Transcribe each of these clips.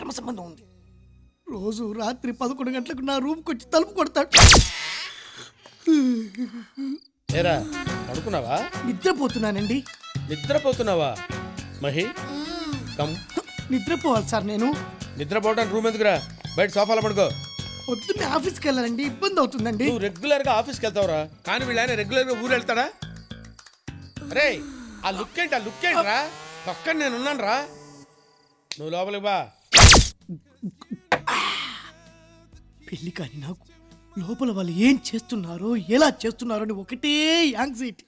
ప్రేమ సంబంధం ఉంది. రోజు రాత్రి 11 గంటలకు నా రూమ్కి వచ్చి తలుపు కొడతాడు. ఏరా పడుకున్నావా? నిద్రపోతున్నానండి. నిద్రపోతున్నావా? మహి కమ్. నిద్రపోవాలి సార్. నేను నిద్రపోవడానికి రూమ్ ఎందుకురా? బయట సోఫాలో పడుకో. పొద్దున్నే ఆఫీస్కి వెళ్ళాలండి, ఇబ్బంది అవుతుందండి. నువ్వు రెగ్యులర్ గా ఆఫీస్కి వెళ్తావురా, కానీ వీళ్ళైనా రెగ్యులర్ గా ఊరు వెళ్తాడా? రే ఆ లుక్ ఏంట్రా? పక్కన నేను ఉన్నాను రా, నువ్వు లోపలికి బా. పెళ్లి కానీ నాకు లోపల వాళ్ళు ఏం చేస్తున్నారో ఎలా చేస్తున్నారో అని ఒకటే యాంగ్జైటీ.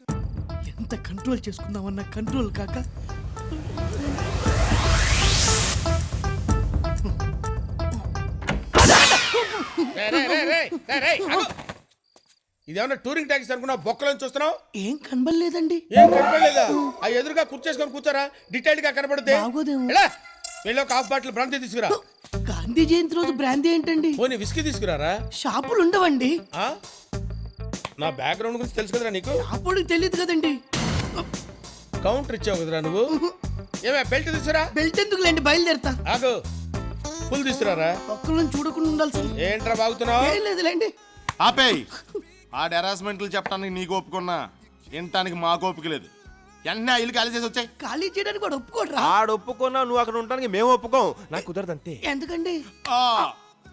ఎంత కంట్రోల్ చేసుకుందామన్నా కంట్రోల్ కాక ఇదేమన్నా టూరింగ్ ట్యాక్సీ అనుకున్నావు? బొక్కలను చూస్తున్నావు? ఏం కనబడలేదండి. ఏం కనపడలేదా? ఆ ఎదురుగా కూర్చేసుకొని కూర్చోరా, డీటెయిల్డ్ గా కనపడుతుంది. వీళ్ళు ఒక హాఫ్ బాటిల్ బ్రాంతి తీసుకురా. గాంధీ జయంతి రోజు బ్రాంతి ఏంటండి? పోనీ విస్కీ తీసుకురారా. షాపులు ఉండవండి. నా బ్యాక్గ్రౌండ్ గురించి తెలుసు కదరా నీకు? అప్పుడు తెలియదు కదండి. కౌంటర్ ఇచ్చావు కదరా నువ్వు. ఏమే బెల్ట్ తీసుకురా. బెల్ట్ ఎందుకులేండి, బయలుదేరతా. ఆగు, ఫుల్ తీసుకురారా. ఒక్కళ్ళని చూడకుండా ఉండాల్సి. ఏంట్రా బాగుతున్నావు? ఏం లేదులేండి. ఆపేయ్. ఆ హెరాస్మెంట్లు చెప్పడానికి నీకు ఓపుకున్నా, వినటానికి మాకు ఓపిక లేదు. వెంటనే ఇల్లు ఖాళీ చేసి వచ్చాయి. ఖాళీ చేయడానికి కూడా ఒప్పుకోడ్రా. ఆడు ఒప్పుకున్నా నువ్వు అక్కడ ఉండడానికి మేము ఒప్పుకోం. నాకు కుదరదు అంతే. ఎందుకండి?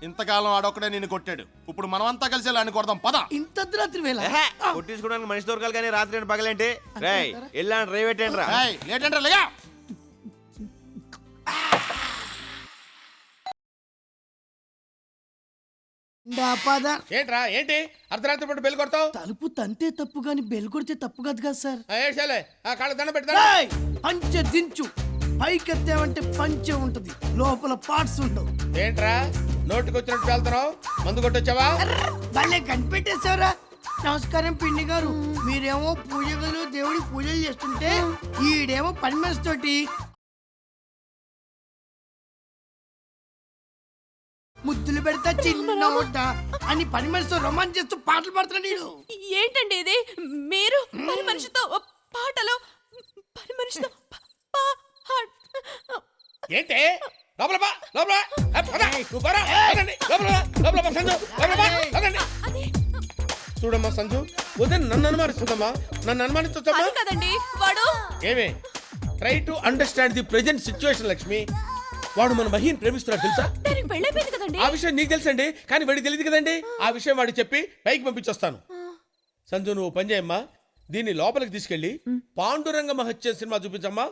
ఇంతకాలం ఆడొక్కడే నిన్ను కొట్టాడు, ఇప్పుడు మనమంతా కలిసి ఆయన కొడదాం పద. ఇంత అర్ధరాత్రి వేళ కొట్టించుకోవడానికి మనిషి దొరకాలి కానీ రాత్రి ఏంటి పగలేంటి? రేయ్ వెళ్ళాను రేవేటేంటి రా. లేట్ అంటే లేగా. ఏంట్రా ఏంటి అర్ధరాత్రి పూట బెల్ కొడతావు? తలుపు తంతే తప్పు గాని బెల్ కొడితే తప్పు కాదు కదా సార్. ఏడ్చాలే, ఆ కాళ్ళ దండ పెడతా. పంచె దించు. పైకెత్తామంటే పంచె ఉంటది, లోపల పార్ట్స్ ఉండవు. ఏంట్రా నోటికి వచ్చినట్టు వెళ్తున్నావు? మందు కొట్టొచ్చావా? భలే కనిపెట్టేశారా. నమస్కారం పిన్ని గారు. మీరేమో పూజలు దేవుడి పూజలు చేస్తుంటే ఈడేమో పని మనిషి తోటి ముద్దులు పెడతా చిన్న ముద్ద అని పని మనిషితో రొమాన్స్ చేస్తూ పాటలు పాడుతున్నాడు. ఏంటండి ఇది? మీరు పని మనిషితో పాటలు, పని మనిషితో ఏంటి? లోపల బా, లోపల చూడమ్మా సంజు, వదిన నన్ను అనుమానిస్తుందమ్మా. నన్ను అనుమానిస్తుందమ్మా కదండి వాడు. ఏమే try to understand the present situation Lakshmi. వాడు మన మహిని ప్రేమిస్తున్నాడు తెలుసా? పెళ్ళైపోయింది కదండి. ఆ విషయం నీకు తెలుసండి, కానీ వాడికి తెలియదు కదండి. ఆ విషయం వాడికి చెప్పి పైకి పంపించొస్తాను. సంజు నువ్వు పని చేయమ్మా, దీన్ని లోపలికి తీసుకెళ్లి పాండురంగ మహత్య సినిమా చూపించమ్మా.